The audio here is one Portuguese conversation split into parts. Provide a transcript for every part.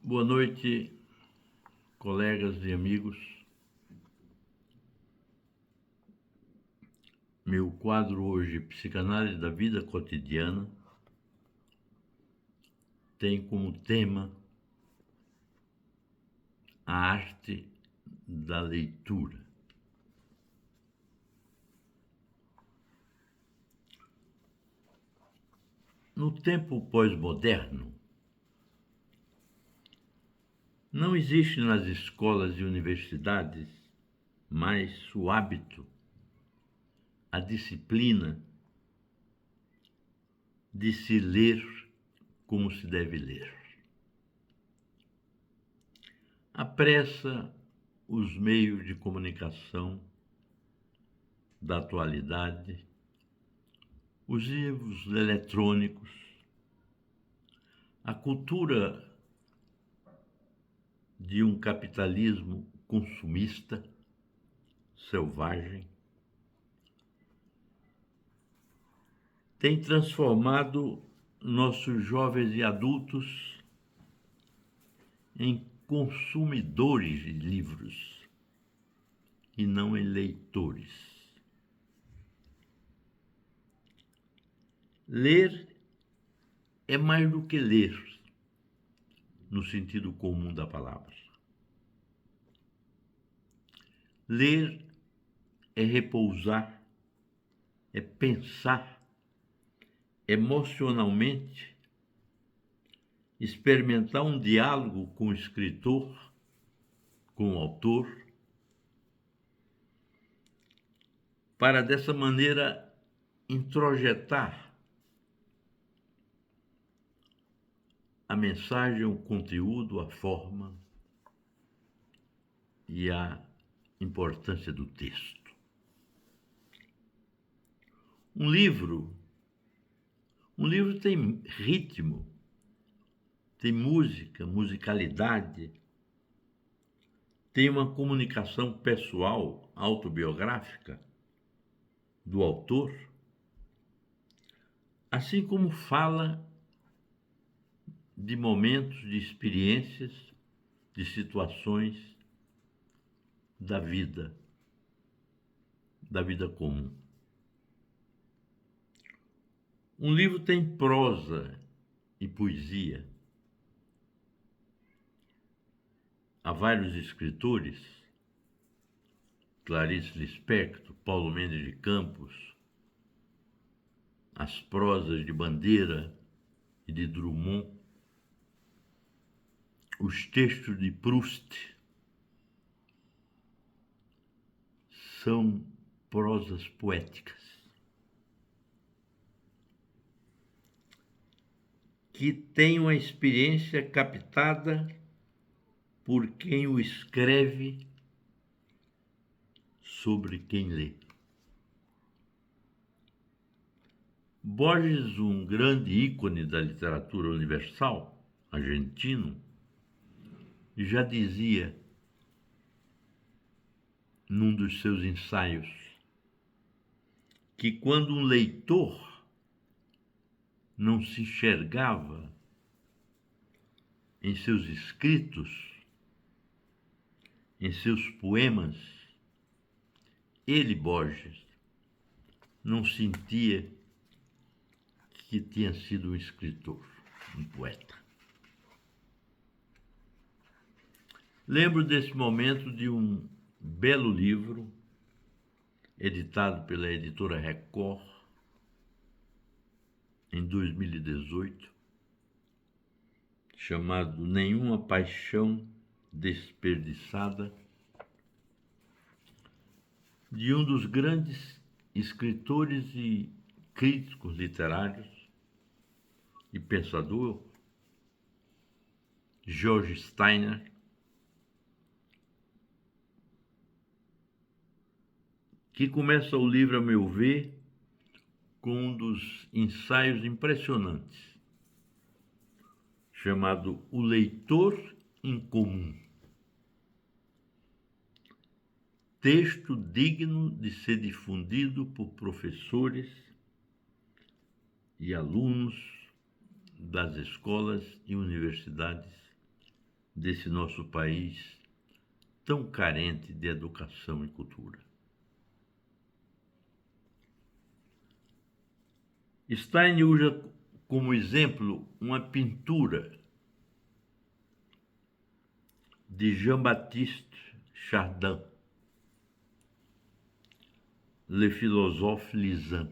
Boa noite, colegas e amigos. Meu quadro hoje, Psicanálise da Vida Cotidiana, tem como tema a arte da leitura. No tempo pós-moderno, não existe nas escolas e universidades mais o hábito, a disciplina de se ler como se deve ler. A pressa, os meios de comunicação da atualidade, os livros eletrônicos, a cultura de um capitalismo consumista, selvagem, tem transformado nossos jovens e adultos em consumidores de livros e não em leitores. Ler é mais do que ler, no sentido comum da palavra. Ler é repousar, é pensar emocionalmente, experimentar um diálogo com o escritor, com o autor, para dessa maneira introjetar a mensagem, o conteúdo, a forma e a importância do texto. Um livro tem ritmo, tem música, musicalidade, tem uma comunicação pessoal, autobiográfica do autor, assim como fala de momentos, de experiências, de situações da vida comum. Um livro tem prosa e poesia. Há vários escritores, Clarice Lispector, Paulo Mendes de Campos, as prosas de Bandeira e de Drummond, os textos de Proust, são prosas poéticas que têm uma experiência captada por quem o escreve sobre quem lê. Borges, um grande ícone da literatura universal, argentino, já dizia num dos seus ensaios que quando um leitor não se enxergava em seus escritos, em seus poemas, ele, Borges, não sentia que tinha sido um escritor, um poeta. Lembro desse momento de um belo livro, editado pela editora Record, em 2018, chamado Nenhuma Paixão Desperdiçada, de um dos grandes escritores e críticos literários e pensador, George Steiner, que começa o livro, a meu ver, com um dos ensaios impressionantes, chamado O Leitor Incomum. Texto digno de ser difundido por professores e alunos das escolas e universidades desse nosso país tão carente de educação e cultura. Stein usa como exemplo uma pintura de Jean-Baptiste Chardin, Le Philosophe Lisant,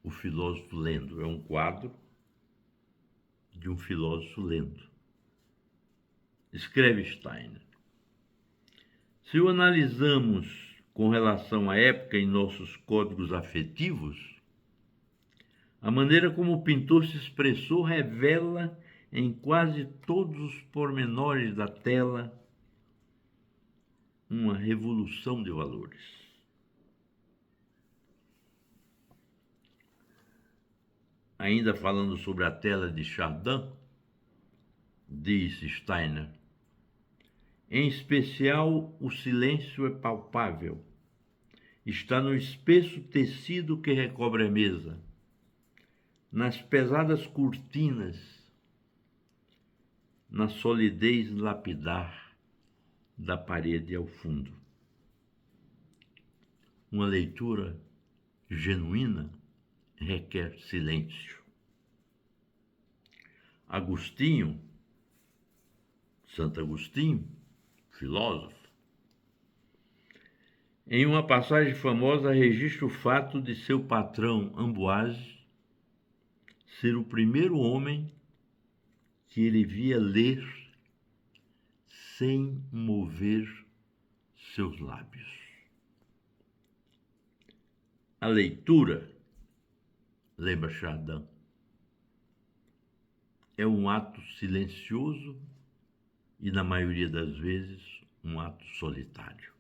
o filósofo lendo. É um quadro de um filósofo lendo. Escreve Steiner: se o analisamos com relação à época em nossos códigos afetivos, a maneira como o pintor se expressou revela em quase todos os pormenores da tela uma revolução de valores. Ainda falando sobre a tela de Chardin, diz Steiner: em especial, o silêncio é palpável. Está no espesso tecido que recobre a mesa, nas pesadas cortinas, na solidez lapidar da parede ao fundo. Uma leitura genuína requer silêncio. Agostinho, Santo Agostinho, filósofo, em uma passagem famosa registra o fato de seu patrão Ambroise ser o primeiro homem que ele via ler sem mover seus lábios. A leitura, lembra Chardin, é um ato silencioso e, na maioria das vezes, um ato solitário.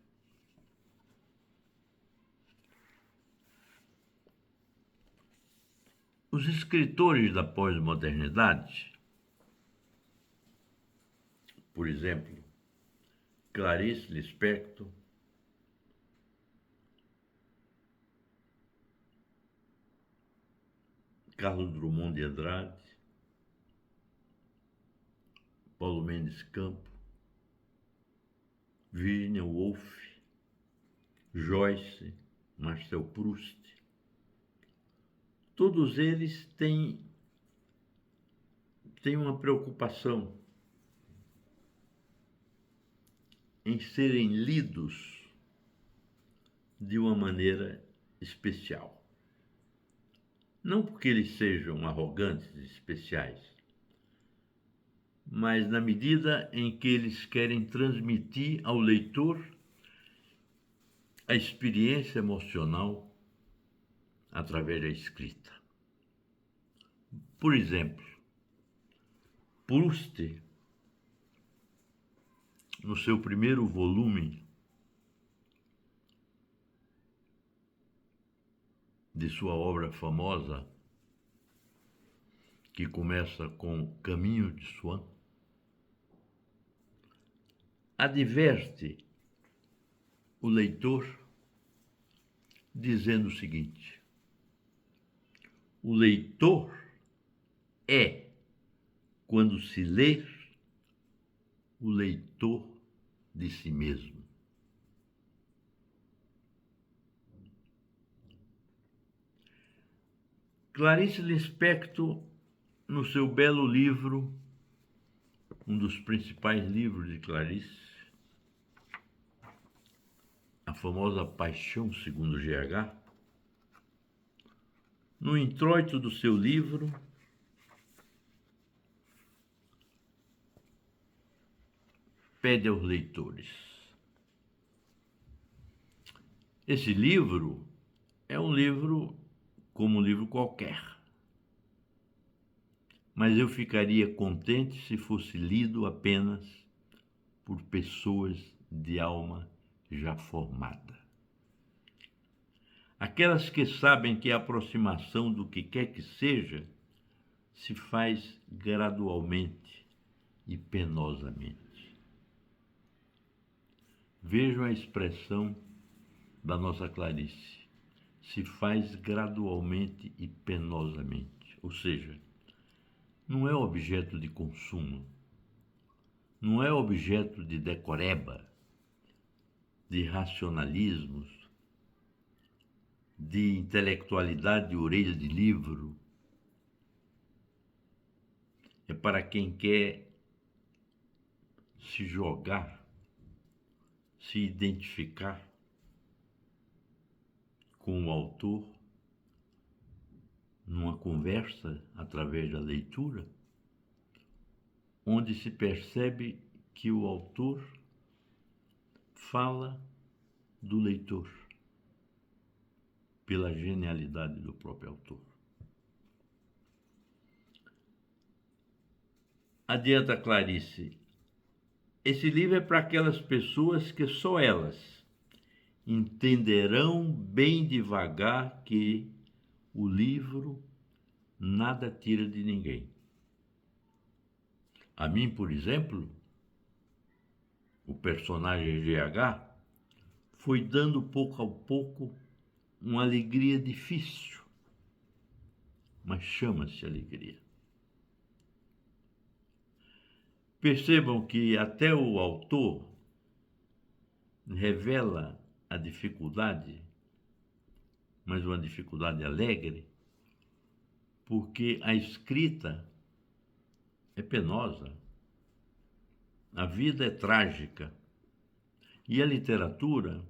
Os escritores da pós-modernidade, por exemplo, Clarice Lispector, Carlos Drummond de Andrade, Paulo Mendes Campo, Virginia Woolf, Joyce, Marcel Proust, todos eles têm uma preocupação em serem lidos de uma maneira especial. Não porque eles sejam arrogantes e especiais, mas na medida em que eles querem transmitir ao leitor a experiência emocional através da escrita. Por exemplo, Proust, no seu primeiro volume de sua obra famosa, que começa com Caminho de Swann, adverte o leitor dizendo o seguinte: o leitor é, quando se lê, o leitor de si mesmo. Clarice Lispector, no seu belo livro, um dos principais livros de Clarice, a famosa Paixão segundo GH, no introito do seu livro, pede aos leitores. Esse livro é um livro como um livro qualquer, mas eu ficaria contente se fosse lido apenas por pessoas de alma já formada. Aquelas que sabem que a aproximação do que quer que seja se faz gradualmente e penosamente. Vejam a expressão da nossa Clarice: se faz gradualmente e penosamente, ou seja, não é objeto de consumo, não é objeto de decoreba, de racionalismos, de intelectualidade de orelha de livro. É para quem quer se jogar, se identificar com o autor numa conversa através da leitura, onde se percebe que o autor fala do leitor, pela genialidade do próprio autor. Adianta, Clarice, esse livro é para aquelas pessoas que só elas entenderão bem devagar que o livro nada tira de ninguém. A mim, por exemplo, o personagem GH foi dando pouco a pouco uma alegria difícil, mas chama-se alegria. Percebam que até o autor revela a dificuldade, mas uma dificuldade alegre, porque a escrita é penosa, a vida é trágica, e a literatura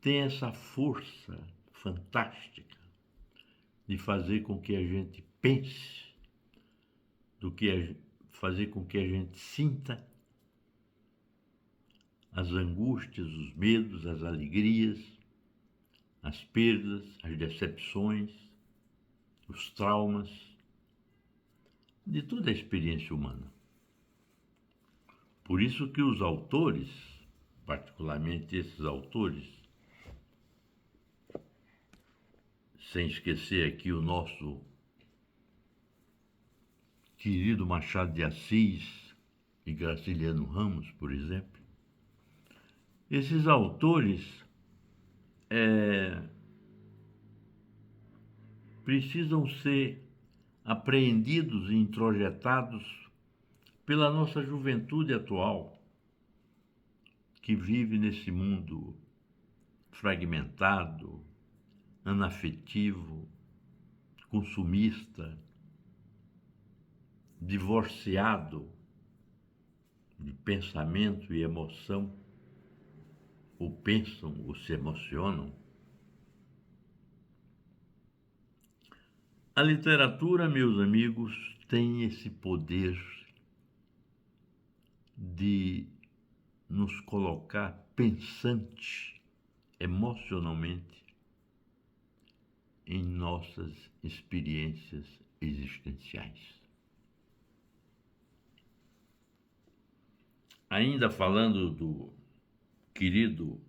tem essa força fantástica de fazer com que a gente pense, fazer com que a gente sinta as angústias, os medos, as alegrias, as perdas, as decepções, os traumas de toda a experiência humana. Por isso que os autores, particularmente esses autores, sem esquecer aqui o nosso querido Machado de Assis e Graciliano Ramos, por exemplo, esses autores precisam ser apreendidos e introjetados pela nossa juventude atual, que vive nesse mundo fragmentado, anafetivo, consumista, divorciado de pensamento e emoção, ou pensam ou se emocionam. A literatura, meus amigos, tem esse poder de nos colocar pensante emocionalmente em nossas experiências existenciais. Ainda falando do querido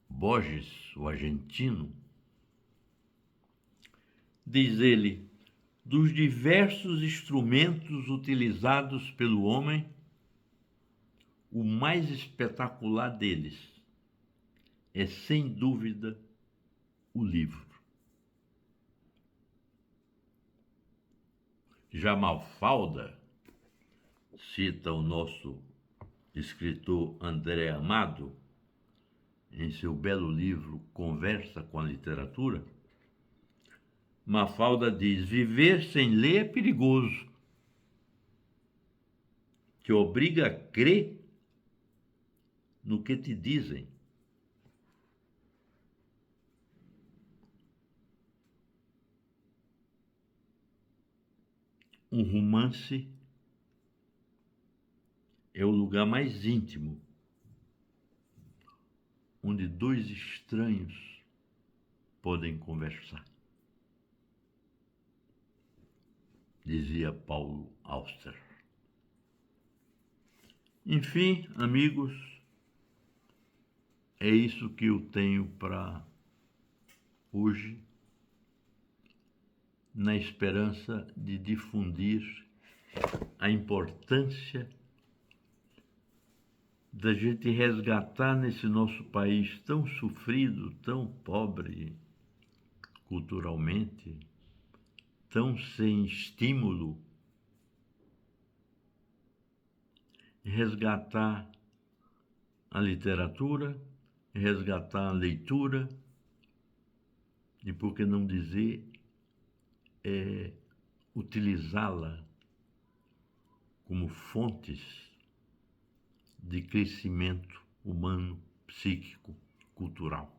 Borges, o argentino, diz ele: dos diversos instrumentos utilizados pelo homem, o mais espetacular deles é, sem dúvida, o livro. Já Mafalda cita o nosso escritor André Amado em seu belo livro Conversa com a Literatura. Mafalda diz: viver sem ler é perigoso, te obriga a crer no que te dizem. Um romance é o lugar mais íntimo, onde dois estranhos podem conversar, dizia Paulo Auster. Enfim, amigos, é isso que eu tenho para hoje, na esperança de difundir a importância da gente resgatar nesse nosso país tão sofrido, tão pobre culturalmente, tão sem estímulo, resgatar a literatura, resgatar a leitura e, por que não dizer, utilizá-la como fontes de crescimento humano, psíquico, cultural.